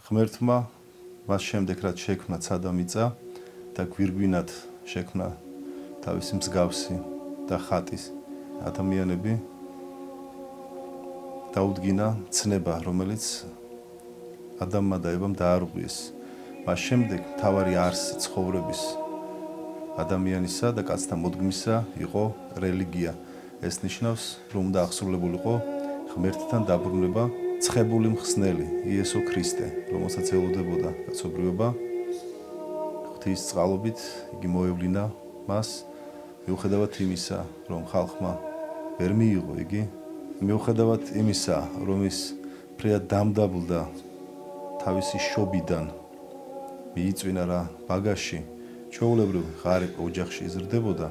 ღმერთმა მას შემდეგ რაც შექმნა ცა და მიწა და გვირგვინად შექმნა თავისი მსგავსი და ხატის ადამიანები დაუდგინა ცნება, რომელიც ადამმა და ევამ დაარღვიეს. მას შემდეგ მთავარი არსი ცხოვრების ადამიანისა და კაცთა მოდგმისა იყო რელიგია. ეს ნიშნავს, რომ უნდა აღსრულებულიყო ღმერთთან დაბრუნება, ცხებული მხსნელი იესო ქრისტე, რომელსაც ელოდებოდა კაცობრიობა. ღვთის წყალობით იგი მოევლინა მას, მიუხედავად იმისა, რომ ხალხმა ვერ მიიღო იგი, მიუხედავად იმისა, რომ ის ფრიად დამდაბლდა თავისი შობიდან, მიიწვინა რა ბაგაში, ჩვეულებრივ ღარიბ ოჯახში იზრდებოდა,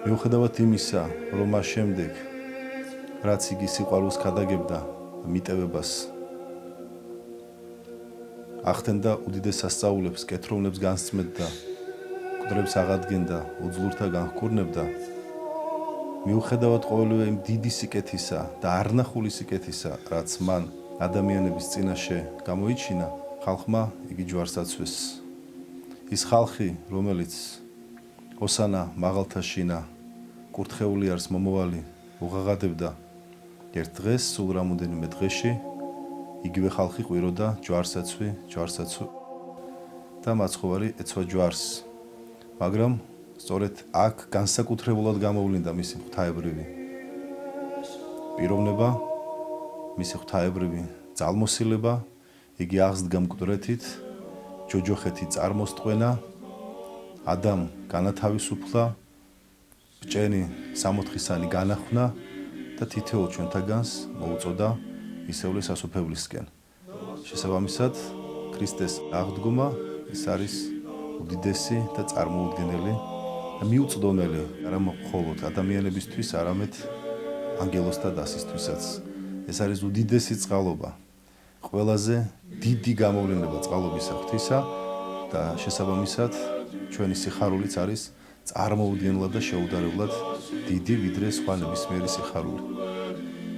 მიუხედავად იმისა, რომ მას შემდეგ, რაც იგი სიყვარულს ქადაგებდა, მიტევებას ახდენდა უდიდეს სასწაულებს, კეთროვნებს განსწმენდა, მკვდრებს აღადგენდა, უძლურთა განჰკურნებდა, მიუხედავად ყოველივე იმ დიდი სიკეთისა და არნახული სიკეთისა, რაც მან ადამიანების წინაშე გამოიჩინა, ხალხმა იგი ჯვარს აცვეს. ის ხალხი, რომელიც ოსანა მაღალთა შინა, კურთხეული არის მომავალი, უღაღადებდა, ერთ დღეს, სულ რამოდენიმე დღეში, იგივე ხალხი ყვიროდა ჯვარსაცვი და მაცხოვარი ეცვა ჯვარს. მაგრამ სწორედ აქ განსაკუთრებულად გამოვლინდა მისი ღვთაებრივი პიროვნება, მისი ღვთაებრივი ძალმოსილება, იგი აღსდგა მკვდრეთით, ჯოჯოხეთი წარმოსტყვენა, ადამ განათავისუფლა, ბჭენი სამოთხისანი განახვნა და თითოეულ ჩვენთაგანს მოუწოდა ისევლე სასუფევლისკენ. შესაბამისად, ქრისტეს აღდგომა ის არის უდიდესი და წარმოუდგენელი და მიუწვდომელი არა მხოლოდ ადამიანებისთვის, არამედ ანგელოზთა დასისთვისაც. ეს არის უდიდესი წყალობა, ყველაზე დიდი გამოვლინება წყალობისა ღვთისა და შესაბამისად ჩვენი სიხარულიც არის წარმოუდგენლად და შეუდარებლად დიდი ვიდრე სხვა ნებისმიერი სიხარული.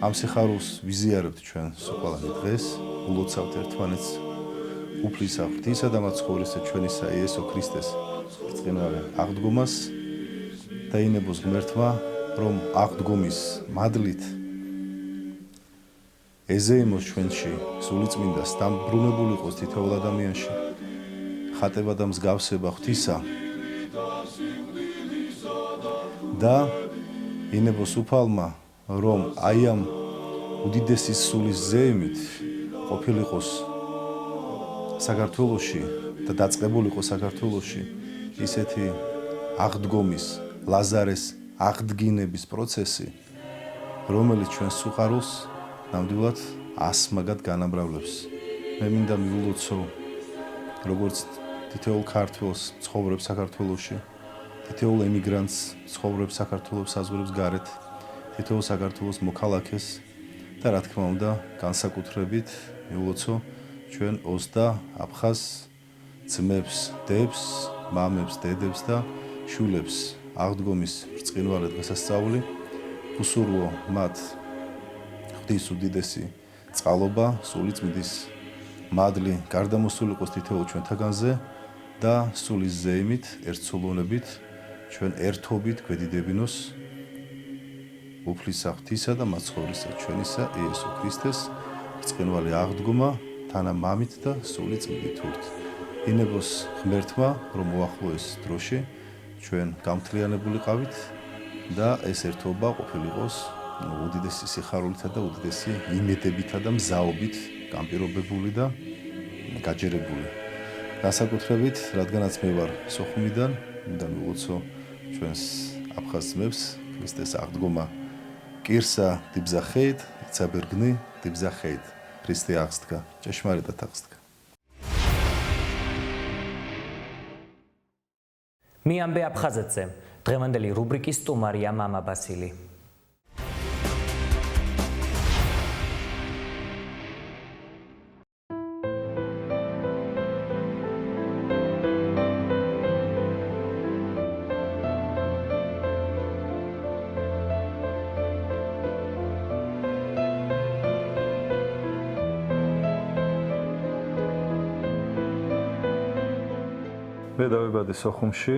ამ სიხარულს ვიზიარებთ ჩვენ სულ დღეს, ულოცავთ ერთმანეთს უფლისა ღვთისა და მაცხოვრისა ჩვენისა იესო ქრისტეს ბრწყინვალე აღდგომას და ინებოს ღმერთმა, რომ აღდგომის მადლით ეზეიმოს ჩვენში სულიწმინდას დამბრუნებული იყოს თითოეულ ადამიანში ხატება და მსგავსება ღვთისა და ინებოს უფალმა, რომ აი ამ უდიდესი სულის ზეიმით ყოფილიყოს საქართველოში და დაწყებულიყო საქართველოში ისეთი აღდგომის, ლაზარეს აღდგინების პროცესი, რომელიც ჩვენს სიხარულს ნამდვილად ასმაგად განამრავლებს. მე მინდა მივულოცო, როგორც თითოეულ ქართველს ცხოვრობს საქართველოში, თითოეულ ემიგრანტს ცხოვრობს საქართველოს საზღვრებს გარეთ, თითოეულ საქართველოს მოქალაქეს და რა თქმა უნდა, განსაკუთრებით მივულოცო ჩვენ ოს და აფხაზ ძმებს, დებს, მამებს, დედებს და შვილებს აღდგომის ბრწყინვალე დღესასწაული. უსურვო მათ ღვთის უდიდესი წყალობა, სულიწმინდის მადლი გარდამოსულიყოს თითოეულ ჩვენთაგანზე და სულის ზეიმით, ერთსულოვნებით, ჩვენ ერთობით გვედიდებინოს უფლისა ღვთისა და მაცხოვრისა ჩვენისა იესო ქრისტეს ბრწყინვალე აღდგომა თანა მამით და სულიწმინდით ურთ. ინებოს ღმერთმა, რომ უახლოეს დროში ჩვენ გამთლიანებულიყავით და ეს ერთობა ყოფილიყოს უდიდესი სიხარულითა და უდიდესი იმედებითა და მზაობით განპირობებული და გაჯერებული. განსაკუთრებით, რადგანაც მე ვარ სოხუმიდან, მინდა მივულოცო ჩვენს აფხაზ ძმებს ქრისტეს აღდგომა კირსა დიბზახეით, იცაბერგნი დიბზახეით. ქრისტე აღსდგა, ჭეშმარიტად აღსდგა. მიამბე აფხაზეთზე. დღევანდელი რუბრიკის სტუმარია მამა ბასილი. მე დავიბადე სოხუმში.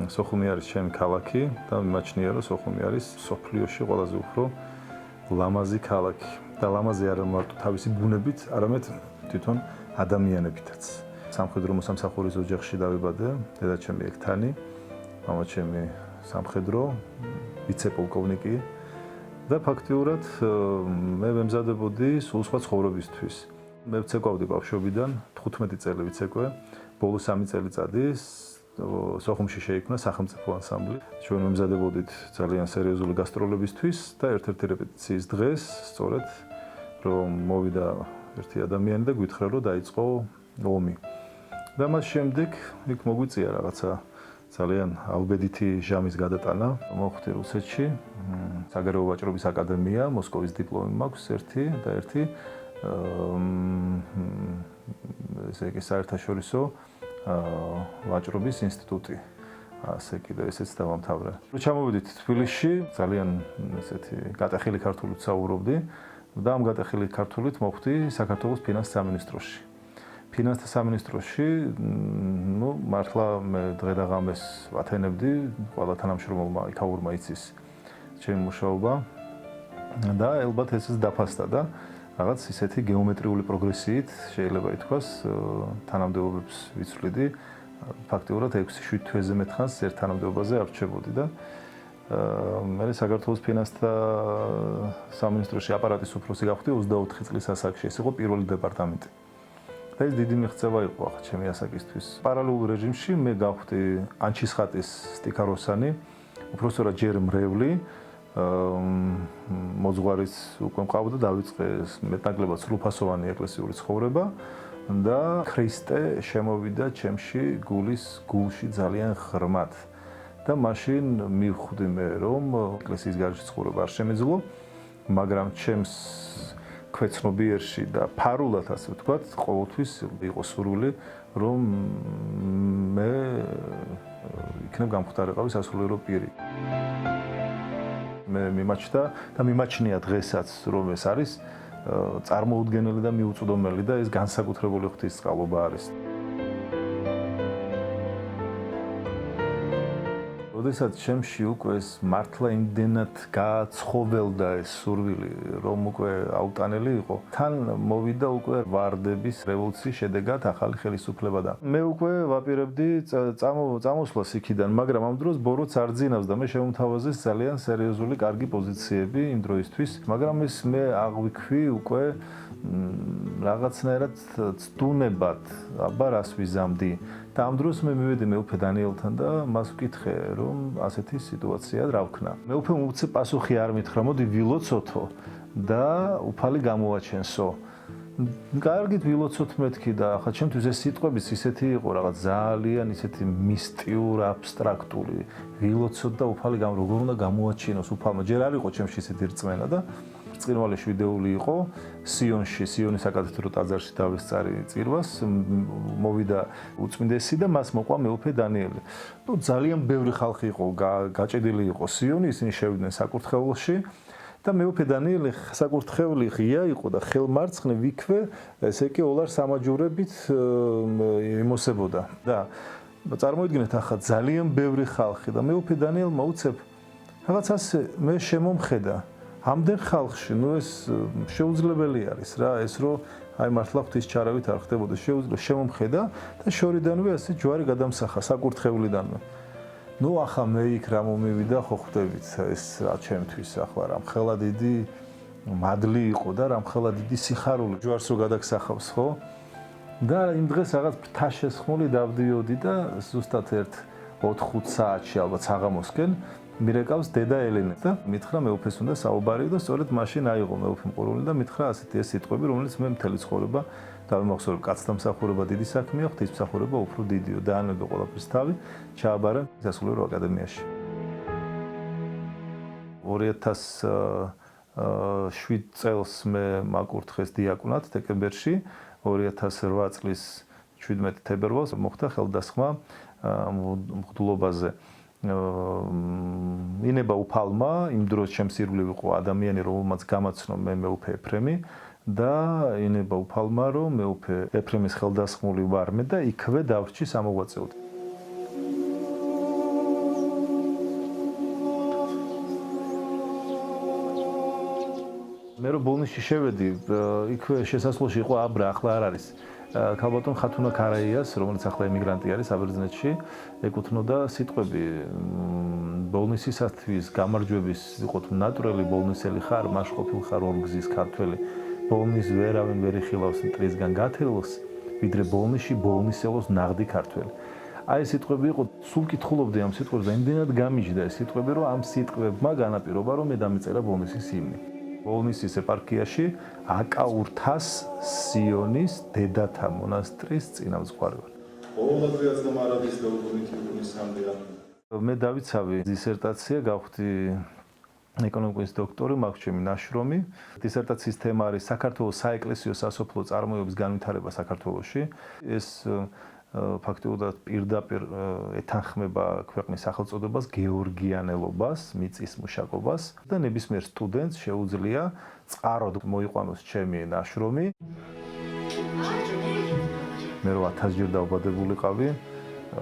სოხუმი არის ჩემი ქალაქი და მიმაჩნია რომ სოხუმი არის სოფლიოში ყველაზე უფრო ლამაზი ქალაქი და ლამაზი არა მარტო თავისი ბუნებით, არამედ თვითონ ადამიანებითაც. სამხედრო მოსამსახურის ოჯახში დავიბადე, დედაჩემი ექთანი, მამაჩემი სამხედრო ვიცე-პოლკოვნიკი და ფაქტიურად მე ვემზადებოდი სულ სხვა ცხოვრებისთვის. მე ვცეკვავდი ბავშვობიდან, 15 წელი ვიცეკვე, ბოლო 3 წელიწადი სოხუმში შეიქმნა სახელმწიფო ანსამბლი. ჩვენ ვემზადებოდით ძალიან სერიოზული გასტროლებისთვის და ერთ-ერთი რეპეტიციის დღეს, სწორედ რომ მოვიდა ერთი ადამიანი და გვითხრა რომ დაიწყო ომი. და მას შემდეგ იქ მოგვიწია რაღაცა ძალიან ალბედითი ჟამის გადატანა. მოხვდი რუსეთში, საგარეო ვაჭრობის აკადემია, მოსკოვის დიპლომი მაქვს ერთი და ერთი ესე იგი საერთაშორისო ვაჭრობის ინსტიტუტი. ასე კიდე ესეც დავამთავრე. ჩამოვედით თბილისში, ძალიან ესეთი გატეხილი ქართულით საუბრობდი და ამ გატეხილი ქართულით მოხვდი საქართველოს ფინანსთა სამინისტროში. ფინანსთა სამინისტროში, მართლა მე დღე და ღამეს ვათენებდი, ყველა თანამშრომელმა იქაურმა იცის ჩემი მუშაობა და ელბათ ესეც დაფასდა და რაღაც ისეთი გეომეტრიული პროგრესიით შეიძლება ითქვას თანამდებობებს ვიცვლიდი. ფაქტიურად 6-7 თვეზე მეტხანს ერთ თანამდებობაზე არჩებოდი და მე საქართველოს ფინანსთა სამინისტროში აპარატის უფროსი გავხდი 24 წლის ასაკში. ეს იყო პირველი დეპარტამენტი. და ეს დიდი მიღწევა იყო ახლა ჩემი ასაკისთვის. პარალელურ რეჟიმში მე გავხდი ანჩისხატის სტიქაროსანი, უпростоრად ჯერ მრევლი, მოძღვარის უკვე მყავდა დავიწყე მეტნაკლებად სრულფასოვანი ეკლესიური ცხოვრება და ქრისტე შემოვიდა ჩემში გულში ძალიან ღრმად. და მაშინ მივხვდი მე რომ ეკლესიის გარშე ცხოვრება არ შემეძლო, მაგრამ ჩემს ქვეცნობიერში და ფარულად ასე ვთქვათ, ყოველთვის იყო სურვილი რომ მე იქნებ გამხდარიყავი სასულიერო პირი. მე მიმაჩნდა და მიმაჩნია დღესაც რომ ეს არის წარმოუდგენელი და მიუწვდომელი და ეს განსაკუთრებული ღვთისწყალობა არის. როდესაც ჩემში უკვე ეს მართლა იმდენად გააცხოველდა ეს სურვილი, რომ უკვე აუტანელი იყო, თან მოვიდა უკვე ვარდების რევოლუციის შედეგად ახალი ხელისუფლება და მე უკვე ვაპირებდი წამოსვლას იქიდან, მაგრამ ამ დროს ბოროტს არ ძინავს და მე შემომთავაზეს ძალიან სერიოზული კარგი პოზიციები იმ დროისთვის, მაგრამ ეს მე აღვიქვი უკვე რაღაცნაირად ცდუნებად, აბა რას ვიზამდი. და ამ დროს მე მივედი მეუფე დანიელთან და მას ვკითხე, რომ ასეთი სიტუაცია რა ვქნა. მეუფე უცებ პასუხი არ მითხრა, მოდი ვილოცოთო და უფალი გამოვაჩენსო. კარგით ვილოცოთ მეთქი და ახლა ჩემთვის ეს სიტყვებიც ისეთი იყო, რაღაც ძალიან ისეთი მისტიურ, აბსტრაქტული. ვილოცოთ და უფალი როგორ უნდა გამოვაჩინოს უფალმა. ჯერ არ იყო ჩემში ისეთი რწმენა და ბრწყინვალე შვიდეული იყო სიონში, სიონის საკათედრო ტაძარში დავისწარი წირვას, მოვიდა უწმინდესი და მას მოყვა მეუფე დანიელი. ძალიან ბევრი ხალხი იყო, გაჭედილი იყო სიონი, ისინი შევიდნენ საკურთხეველში და მეუფე დანიელი საკურთხეველი ღია იყო და ხელმარცხნე ვიქვე, ესე იგი ოლარ სამაჯურებით იმოსებოდა. და წარმოიდგინეთ ახლა ძალიან ბევრი ხალხი და მეუფე დანიელმა უცებ რაღაც ასე მე შემომხედა ამდენ ხალხში, ეს შეუძლებელი არის რა, ეს რომ აი მართლა ღვთის ჩარავით არ ხდებოდა, შეუძლო შემომხედა და შორიდანვე ასე ჯვარი გადამსახა საკურთხევლიდანვე. ახლა მე იქ რა მომივიდა, ხო ხვდებით, ეს რა ჩემთვის ახლა რამხელა დიდი მადლი იყო და რამხელა დიდი სიხარული ჯვარს რო გადაგსახავს, ხო? და იმ დღეს რაღაც ფრთაშესხმული დავდიოდი და ზუსტად 4-5 საათში ალბათ საღამოსკენ მირეკავს დედა ელენე და მითხრა მეუფეს უნდა საუბარი და სწორედ მაშინ აიღო მეუფემ ყურული და მითხრა ასეთი ეს სიტყვები, რომელიც მე მთელი ცხოვრება დავიმახსოვრებ, კაცთა მსახურება დიდი საქმეა, ღვთისმსახურება უფრო დიდიო და ანებე ყველაფრის თავი ჩააბარა სასულიერო აკადემიაში. 2007 წელს მე მაკურთხეს დიაკვნად დეკემბერში, 2008 წლის 17 თებერვალს მოხდა ხელდასხმა მღვდლობაზე. ინება უფალმა იმ დროს ჩემს ირგვლივ იყო ადამიანი, რომელმაც გამაცნო მე მეუფე ეფრემი და ინება უფალმა რომ მეუფე ეფრემის ხელდასხმული ვარ მე და იქვე დავრჩი სამოღვაწეოდ. მე რო ბოლნისში შევედი, იქვე შესასვლელში იყო აბრა, ახლა არ არის. ქალბატონ ხათუნა ქარაიას, რომელიც ახლა ემიგრანტი არის საბერძნეთში, ეკუთვნოდა სიტყვები ბოლნისისათვის გამარჯვების იყოთ ნატურალი ბოლნისელი ხარ, მაშყოფილ ხარ ორგზის ქართველი. ბოლნის ვერავინ ვერ იხილავს მტრისგან გათელს, ვიდრე ბოლნისში ბოლნისელოს ნაღდი ქართველი. აი ეს სიტყვები იყო, სულ კითხულობდი ამ სიტყვებს და იმდენად გამიჯდა ეს სიტყვები, რომ ამ სიტყვებმა განაპირობა, რომ მე დამიწერა ბოლნისის ჰიმნი. ბოლნისის ეპარქიაში აკაურთას სიონის დედათა მონასტრის წინამძღვარი. ოღონდ და მარადის და უკუნითი სამდია. მე დავიცავი დისერტაცია, გავხდი ეკონომიკის დოქტორი, მაქვს ჩემი ნაშრომი. დისერტაციის თემა არის საქართველოს საეკლესიო სასოფლო წარმოების განვითარება საქართველოში. ეს ფაქტობრივად პირდაპირ ეთანხმება ქვეყნის სახელწოდებას გეორგიანელობას, მიწის მუშაკობას და ნებისმიერ სტუდენტს შეუძლია წყაროდ მოიყვანოს ჩემი ნაშრომი. მე რო 1000 ჯერ დავბადებულიყავი,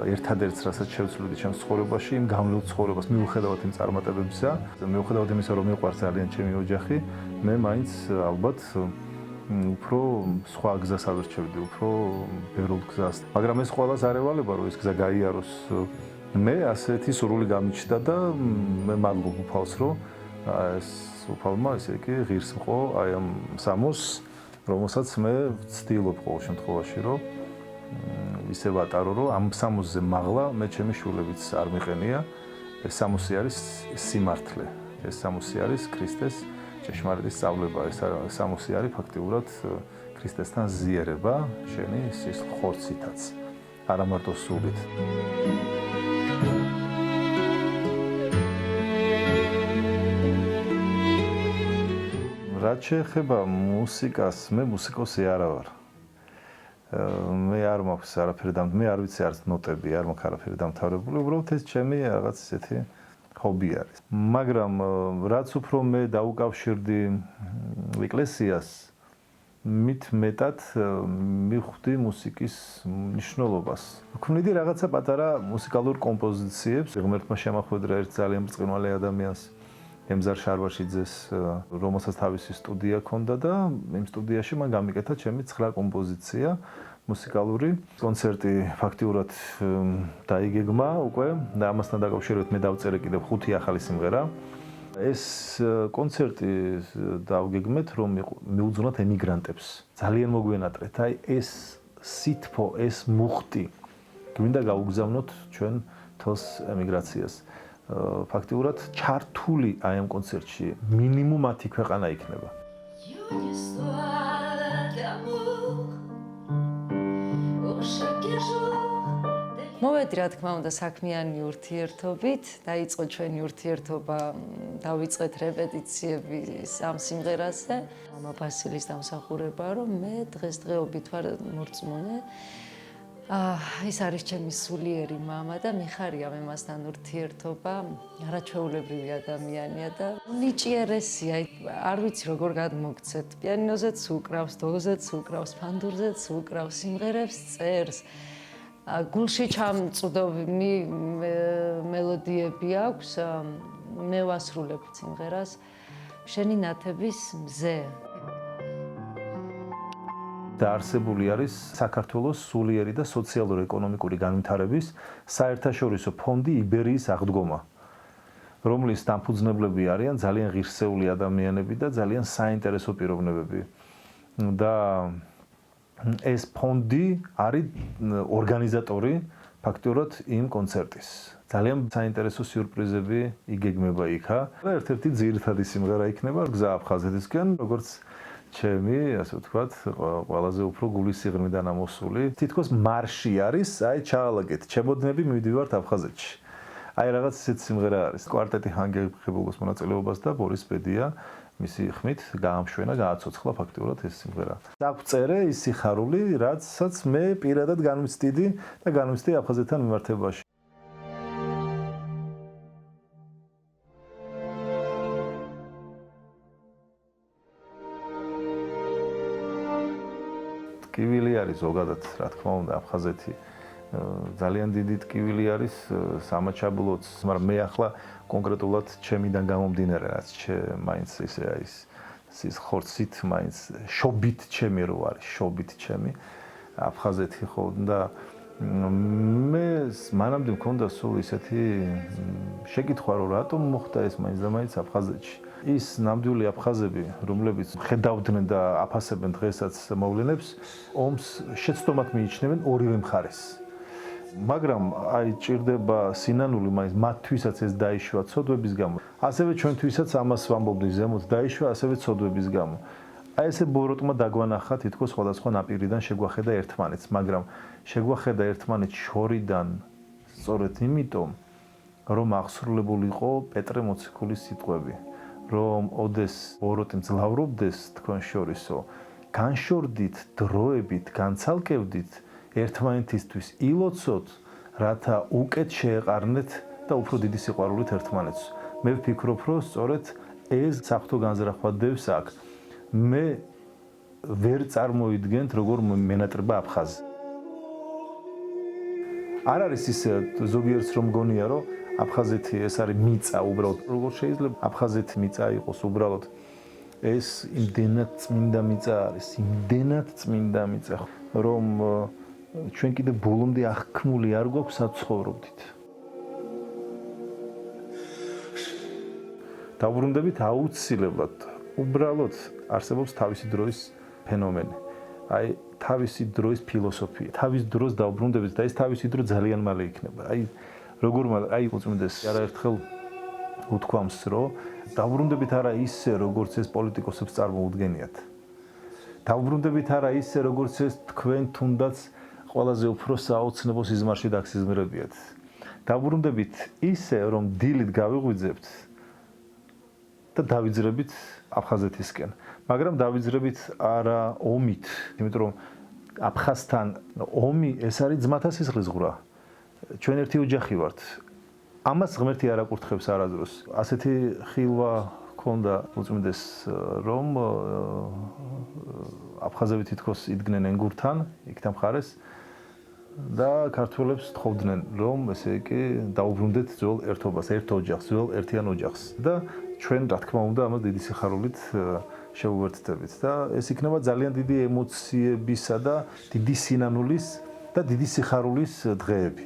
ერთადერთს რასაც შევცვლიდი ჩემს ცხოვრებაში, იმ გამლულ ცხოვრებას მიუხედავად იმ წარმატებებისა, მიუხედავად იმისა, რომ მიყვარს ძალიან ჩემი ოჯახი, მე მაინც ალბათ უფრო სხვა გზას ავერჩევდი, უფრო ბევრ გზას. მაგრამ ეს ყველას არ ევალება, რომ ეს გზა გაიაროს. მე ასეთი სურვილი გამიჩნდა და მე მადლობ უფალს, რომ ეს უფალმა ესე იგი ღირს მყო აი ამ სამოს, რომელსაც მე ვცდილობ ყოველ შემთხვევაში, რომ ისე ვატარო, რომ ამ სამოსზე მაღლა მე ჩემი შვილებიც არ მიყენია. ეს სამოსი არის სიმართლე. ეს სამოსი არის ქრისტეს ჭეშმარიტი სწავლება. ეს სამოსი არის ფაქტიურად ქრისტესთან ზიერება შენი ხორცითაც, არა მარტო სულით. რაც შეეხება მუსიკას, მე მუსიკოსი არა ვარ. მე არ მაქვს არაფერი მე არ ვიცი არც ნოტები, არ მაქვს არაფერი დამთავრებული, უბრალოდ ეს ჩემი რაღაც ისეთი ჰობი არის. მაგრამ რაც უფრო მე დაუკავშირდი ეკლესიას, მით მეტად მივხვდი მუსიკის მნიშვნელობას. ვქმნიდი რაღაცა პატარა მუსიკალურ კომპოზიციებს. ღმერთმა შემახვედრა ერთ ძალიან ბრწყინვალე ადამიანს, ემზარ შარვაშიძეს, რომელსაც თავისი სტუდია ჰქონდა და იმ სტუდიაში მან გამიკეთა ჩემი 9 კომპოზიცია მუსიკალური. კონცერტი ფაქტიურად დაიგეგმა უკვე და ამასთან დაკავშირებით მე დავწერე კიდევ 5 ახალი სიმღერა. ეს კონცერტი დავგეგმეთ, რომ მიუძღვნათ ემიგრანტებს. ძალიან მოგვენატრეთ. აი ეს სითფო, ეს მუხტი გვინდა გაუგზავნოთ ჩვენ თელს ემიგრაციას. ფაქტიურად ჩართული აი ამ კონცერტში მინიმუმ 10 ქვეყანა იქნება. მოვედი რა თქმა უნდა საქმიანი ურთიერთობით, დაიწყო ჩვენი ურთიერთობა, დავიწყეთ რეპეტიციები ამ სიმღერაზე. მამა ბასილის დამსახურება, რომ მე დღესდღეობით ვარ მორწმუნე. ის არის ჩემი სულიერი მამა და მიხარია მე მასთან ურთიერთობა, არაჩვეულებრივი ადამიანია და ნიჭიერესია. არ ვიცი როგორ გადმოგცეთ. პიანინოზეც უკრავს, დოზეც უკრავს, ფანდურზეც უკრავს, სიმღერებს წერს. გულში ჩამწვდომი მელოდიები აქვს. მე ვასრულებ სიმღერას შენი ნათების მზე. დაარსებული არის საქართველოს სულიერი და სოციალურ-ეკონომიკური განვითარების საერთაშორისო ფონდი იბერიის აღდგომა, რომლის დამფუძნებლები არიან ძალიან ღირსეული ადამიანები და ძალიან საინტერესო პიროვნებები. და ეს ფონდი არის ორგანიზატორი ფაქტიურად იმ კონცერტის. ძალიან საინტერესო სიურპრიზები იგეგმება იქა. ერთ-ერთი ძირითადი სიმღერა იქნება გზა აფხაზეთისკენ, როგორც ჩემი, ასე ვთქვათ, ყველაზე უფრო გულის სიღრმიდან ამოსული. თითქოს მარში არის, აი ჩაალაგეთ, ჩემოდნები მივდივართ აფხაზეთში. აი რაღაც ისეთი სიმღერა არის. კვარტეტი ჰანგებულოს მონაწილეობას და ბორის პედია მისი ხმით გაამშვენა, გააცოცხლა ფაქტიურად ეს სიმღერა. დაგვწერე ის სიხარული, რაცაც მე პირადად განვიცდიდი და განვიცდი აფხაზეთთან მიმართებაში. ტკივილი არის ზოგადად, რა თქმა უნდა, აფხაზეთი ძალიან დიდი ტკივილი არის სამაჩაბლოც, მაგრამ მე ახლა კონკრეტულად ჩემიდან გამომდინარე, რაც მაინც ისე არის ხორცით მაინც შობით ჩემი რო არის, შობით ჩემი აფხაზეთი ხო და მე მანამდე მქონდა სულ ისეთი შეკითხვა რომ რატომ მოხდა ეს მაინც და მაინც აფხაზეთში. ის ნამდვილი აფხაზები, რომლებიც ხედავდნენ და აფასებენ დღესაც მოვლენებს, ომს შეცდომად მიიჩნევენ ორივე მხარეს. მაგრამ აი ჭირდება სინანული მაინც მათთვისაც ეს დაიშვა ცოდვების გამო. ასევე ჩვენთვისაც ამას ვამბობდი ზემოთ დაიშვა ასევე ცოდვების გამო. აი ესე ბოროტმა დაგვანახა თითქოს სხვადასხვა ნაპირიდან შეგვახედა ერთმანეთს, მაგრამ შეგვახედა ერთმანეთს შორიდან სწორედ იმიტომ, რომ აღსრულებული იყო პეტრე მოციქულის სიტყვები, რომ ოდეს ბოროტი მძლავრობდეს თქვენ შორისო, განშორდით, დროებით, განცალკევდით ერთმანეთისთვის ილოცოთ, რათა უკეთ შეეყარნეთ და უფრო დიდი სიყვარულით ერთმანეთს. მე ვფიქრობ, რომ სწორედ ეს საფრთხო განზრახვა დევს აქ. მე ვერ წარმოიდგენთ, როგორ მენატრება აფხაზი. არ არის ის ზოგიერთს რომ გონია, რომ აფხაზეთი ეს არის მიწა უბრალოდ. როგორ შეიძლება აფხაზეთი მიწა იყოს უბრალოდ? ეს იმდენად წმინდა მიწა არის, იმდენად წმინდა მიწა, რომ ჩვენ კიდე ბოლომდე აღქმული არ გვაქვს საცხოვრობდით. დაუბრუნდებით აუცილებლად, უბრალოდ არსებობს თავისი დროის ფენომენი. აი თავისი დროის ფილოსოფია, თავის დროს დაუბრუნდებით და ეს თავისი დრო ძალიან მალე იქნება. აი როგორ აი უწმინდეს არაერთხელ უთქვამს, რომ დაუბრუნდებით არა ისე, როგორც ეს პოლიტიკოსებს წარმოუდგენიათ. დაუბრუნდებით არა ისე, როგორც ეს თქვენ თუნდაც ყველაზე უფრო საოცნებო სიზმარში დაგსიზმრებიათ. დაუბრუნდებით ისე, რომ დილით გავიღვიძებთ და დავიძრებით აფხაზეთისკენ. მაგრამ დავიძრებით არა ომით, იმიტომ რომ აფხაზთან ომი ეს არის ძმათა სისხლისღვრა. ჩვენ ერთი ოჯახი ვართ. ამას ღმერთი არ აკურთხებს არასდროს. ასეთი ხილვა ჰქონდა უწმინდეს, რომ აფხაზები თითქოს იდგნენ ენგურთან, იქთან მხარეს და ქართველებს თხოვდნენ, რომ ესე იგი დაუბრუნდეთ ძველ ერთობას, ერთ ოჯახს, ძველ ერთიან ოჯახს და ჩვენ რა თქმა უნდა ამას დიდი სიხარულით შევუერთდებით და ეს იქნება ძალიან დიდი ემოციებისა და დიდი სინანულის და დიდი სიხარულის დღეები.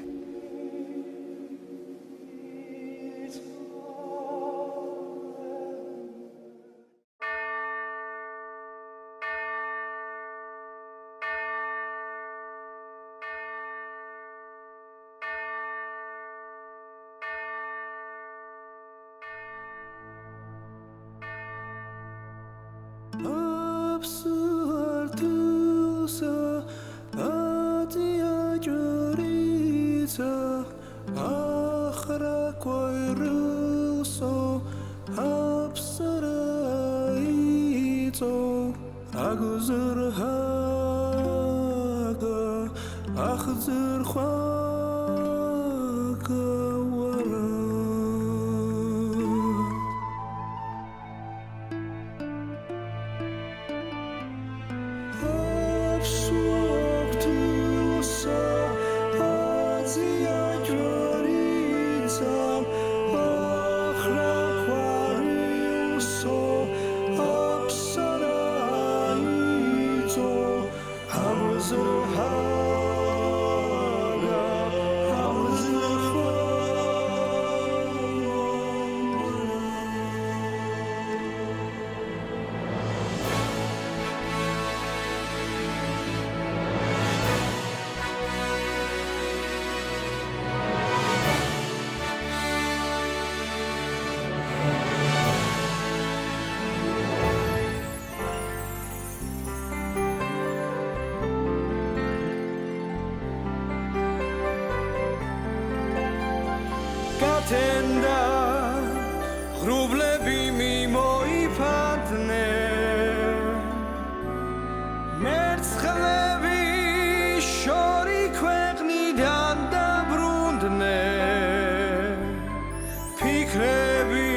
Tenda hrublebi mi moipatne Mertsklebi shori kveqnidan dabrundne Fikrebi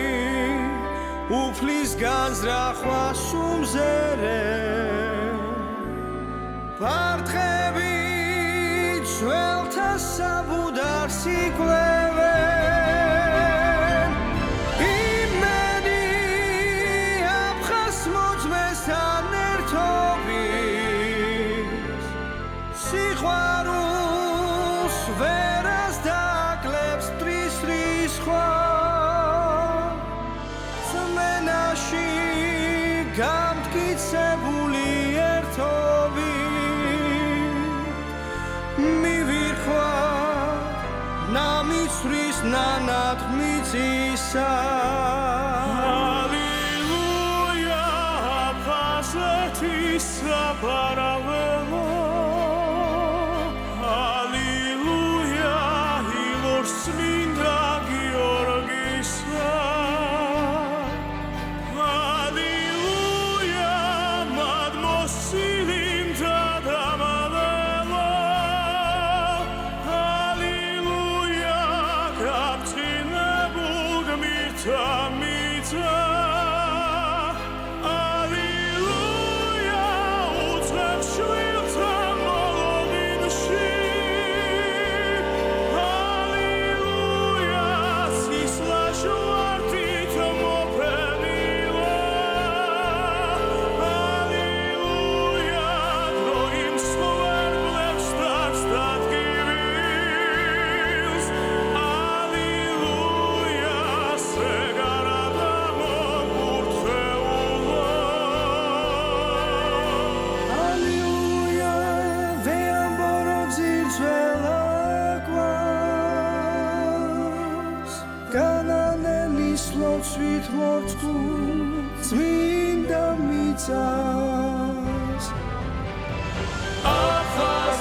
uflis ganzrakhva sumzere Partqebi tsvelta sabudar sikleve Moc სიყვარულს ვერას დაკლებს მტრის რისხვა ზმენაში გამტკიცებული ერთობით მივირქვათ ნამიცვრის ნანად მიწისა ალილუია აფასეთის საპარაველო ალილუია ილორს წმინდა გიორგისა ალილუია მადმოსილი მთა-დამალელო ალილუია გაბწყინებულ გმირთა მიწა ალილუია უწყებ შვილთა მოლოდინში ალილუია სისხლა ჟვართით მოფენილა ალილუია დრო იმ სვერბლებს დარს დადგივილს ალილუია სეგარადა მოგურთეულო ალილუია ვეამბორო ძირძველა გვას განანელის ლოცვით მორწკულ წმინდა მიწას აფხაზ